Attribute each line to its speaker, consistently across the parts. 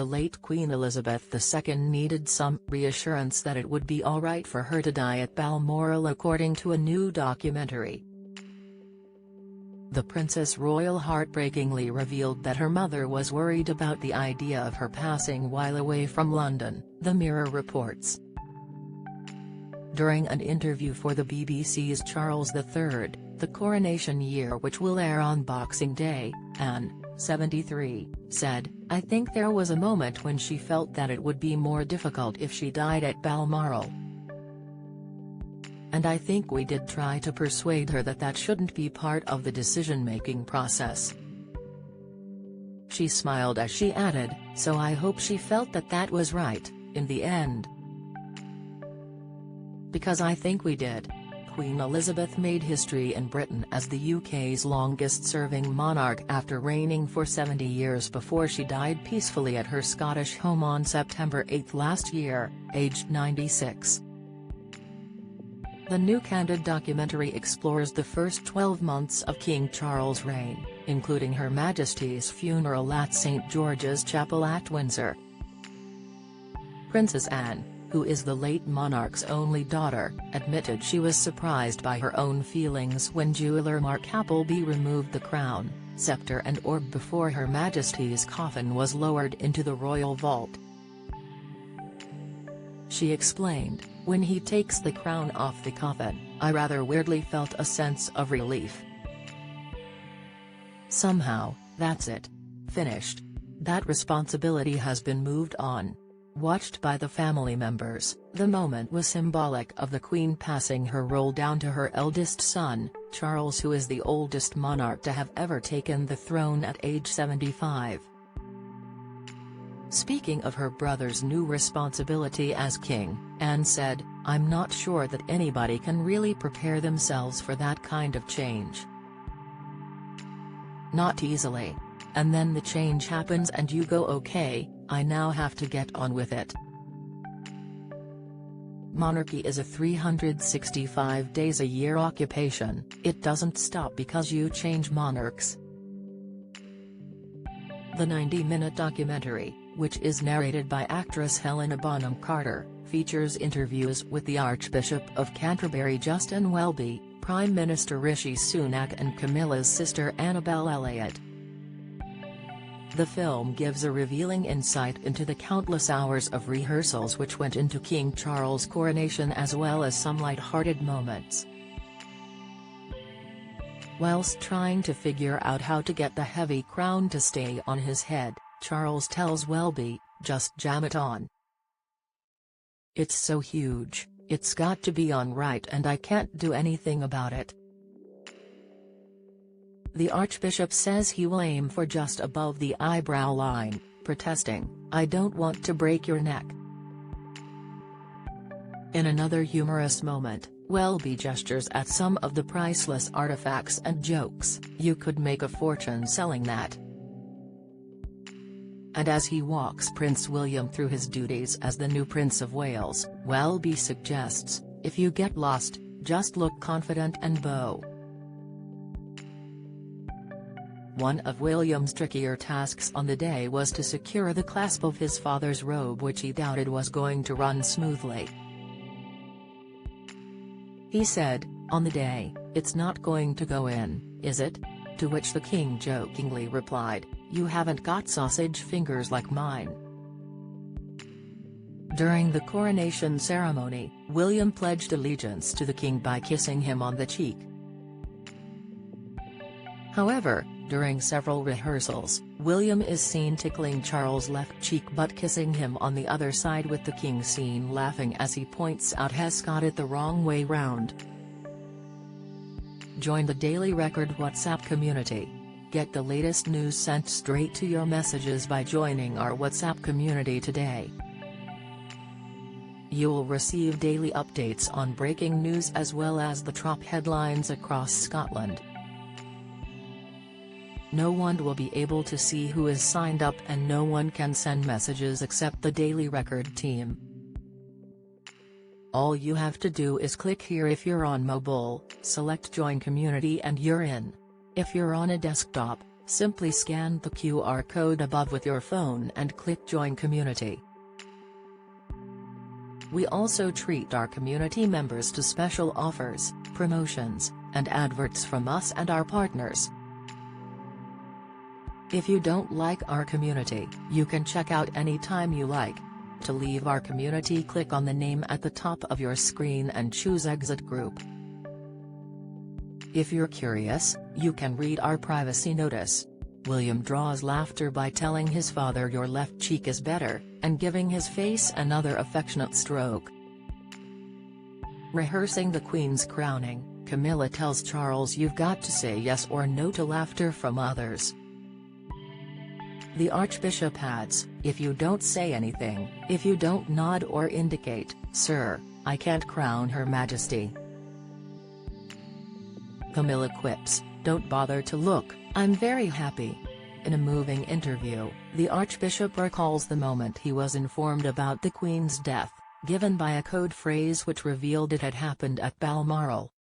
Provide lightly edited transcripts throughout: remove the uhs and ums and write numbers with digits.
Speaker 1: the late Queen Elizabeth II needed some reassurance that it would be alright for her to die at Balmoral, according to a new documentary. The Princess Royal heartbreakingly revealed that her mother was worried about the idea of her passing while away from London, the Mirror reports. During an interview for the BBC's Charles III, the coronation year, which will air on Boxing Day, Anne, 73, said, "I think there was a moment when she felt that it would be more difficult if she died at Balmoral. And I think we did try to persuade her that that shouldn't be part of the decision-making process." She smiled as she added, "So I hope she felt that that was right, in the end. Because I think we did." Queen Elizabeth made history in Britain as the UK's longest-serving monarch after reigning for 70 years before she died peacefully at her Scottish home on September 8 last year, aged 96. The new candid documentary explores the first 12 months of King Charles' reign, including Her Majesty's funeral at St George's Chapel at Windsor. Princess Anne, who is the late monarch's only daughter, admitted she was surprised by her own feelings when jeweller Mark Appleby removed the crown, sceptre and orb before Her Majesty's coffin was lowered into the royal vault. She explained, "When he takes the crown off the coffin, I rather weirdly felt a sense of relief. Somehow, that's it. Finished. That responsibility has been moved on." Watched by the family members, the moment was symbolic of the Queen passing her role down to her eldest son, Charles, who is the oldest monarch to have ever taken the throne at age 75. Speaking of her brother's new responsibility as king, Anne said, "I'm not sure that anybody can really prepare themselves for that kind of change. Not easily. And then the change happens and you go, okay, I now have to get on with it." Monarchy is a 365 days a year occupation. It doesn't stop because you change monarchs. The 90-minute documentary, which is narrated by actress Helena Bonham Carter, features interviews with the Archbishop of Canterbury Justin Welby, Prime Minister Rishi Sunak and Camilla's sister Annabel Elliott. The film gives a revealing insight into the countless hours of rehearsals which went into King Charles' coronation, as well as some light-hearted moments. Whilst trying to figure out how to get the heavy crown to stay on his head, Charles tells Welby, "Just jam it on. It's so huge, it's got to be on right and I can't do anything about it." The Archbishop says he will aim for just above the eyebrow line, protesting, "I don't want to break your neck." In another humorous moment, Welby gestures at some of the priceless artifacts and jokes, "You could make a fortune selling that." And as he walks Prince William through his duties as the new Prince of Wales, Welby suggests, "If you get lost, just look confident and bow." One of William's trickier tasks on the day was to secure the clasp of his father's robe, which he doubted was going to run smoothly. He said, "On the day, it's not going to go in, is it?" To which the king jokingly replied, "You haven't got sausage fingers like mine." During the coronation ceremony, William pledged allegiance to the king by kissing him on the cheek. However, during several rehearsals, William is seen tickling Charles' left cheek but kissing him on the other side, with the king seen laughing as he points out has got it the wrong way round. Join the Daily Record WhatsApp community. Get the latest news sent straight to your messages by joining our WhatsApp community today. You'll receive daily updates on breaking news as well as the top headlines across Scotland. No one will be able to see who is signed up and no one can send messages except the Daily Record team. All you have to do is click here if you're on mobile, select Join Community and you're in. If you're on a desktop, Simply scan the QR code above with your phone and click Join Community. We also treat our community members to special offers, promotions, and adverts from us and our partners. If you don't like our community, you can check out anytime you like. To leave our community, click on the name at the top of your screen and choose Exit Group. If you're curious, you can read our privacy notice. William draws laughter by telling his father your left cheek is better, and giving his face another affectionate stroke. Rehearsing the Queen's crowning, Camilla tells Charles, "You've got to say yes or no to laughter from others." The Archbishop adds, "If you don't say anything, if you don't nod or indicate, sir, I can't crown Her Majesty." Camilla quips, "Don't bother to look, I'm very happy." In a moving interview, the Archbishop recalls the moment he was informed about the Queen's death, given by a code phrase which revealed it had happened at Balmoral.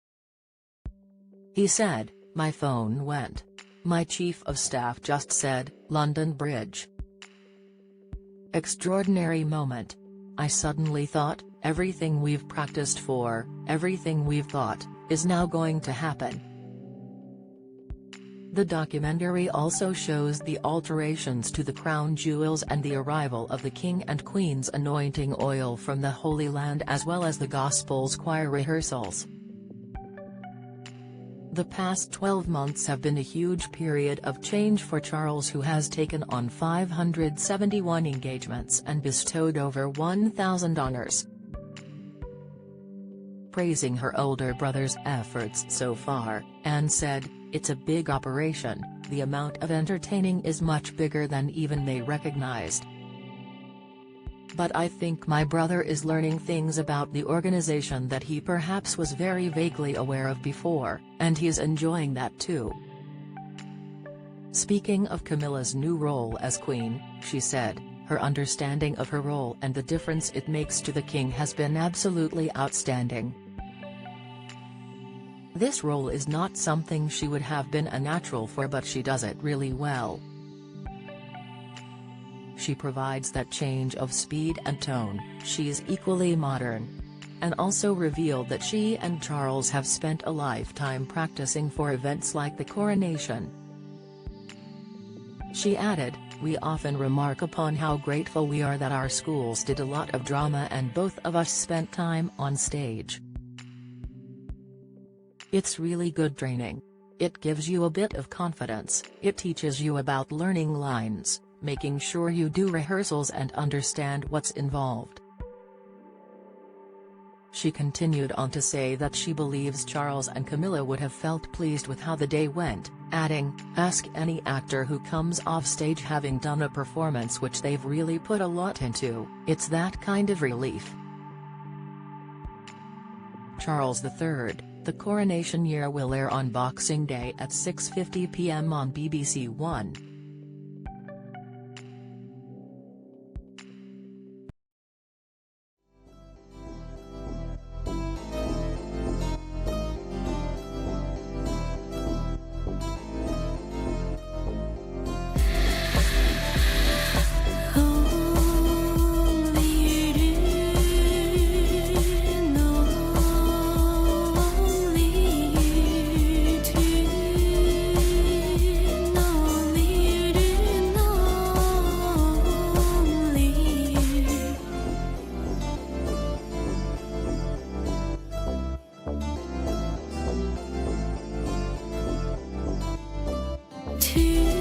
Speaker 1: He said, "My phone went. My Chief of Staff just said, London Bridge." Extraordinary moment. "I suddenly thought, everything we've practiced for, everything we've thought, is now going to happen." The documentary also shows the alterations to the crown jewels and the arrival of the King and Queen's anointing oil from the Holy Land, as well as the Gospels choir rehearsals. The past 12 months have been a huge period of change for Charles, who has taken on 571 engagements and bestowed over 1,000 honors. Praising her older brother's efforts so far, Anne said, "It's a big operation, the amount of entertaining is much bigger than even they recognized. But I think my brother is learning things about the organization that he perhaps was very vaguely aware of before, and he's enjoying that too." Speaking of Camilla's new role as Queen, she said, "Her understanding of her role and the difference it makes to the King has been absolutely outstanding. This role is not something she would have been a natural for, but she does it really well. She provides that change of speed and tone, she's equally modern." And also revealed that she and Charles have spent a lifetime practicing for events like the coronation. She added, "We often remark upon how grateful we are that our schools did a lot of drama and both of us spent time on stage. It's really good training. It gives you a bit of confidence, it teaches you about learning lines, making sure you do rehearsals and understand what's involved." She continued on to say that she believes Charles and Camilla would have felt pleased with how the day went, adding, "Ask any actor who comes off stage having done a performance which they've really put a lot into, it's that kind of relief." Charles III, the coronation year will air on Boxing Day at 6:50 p.m. on BBC One.
Speaker 2: To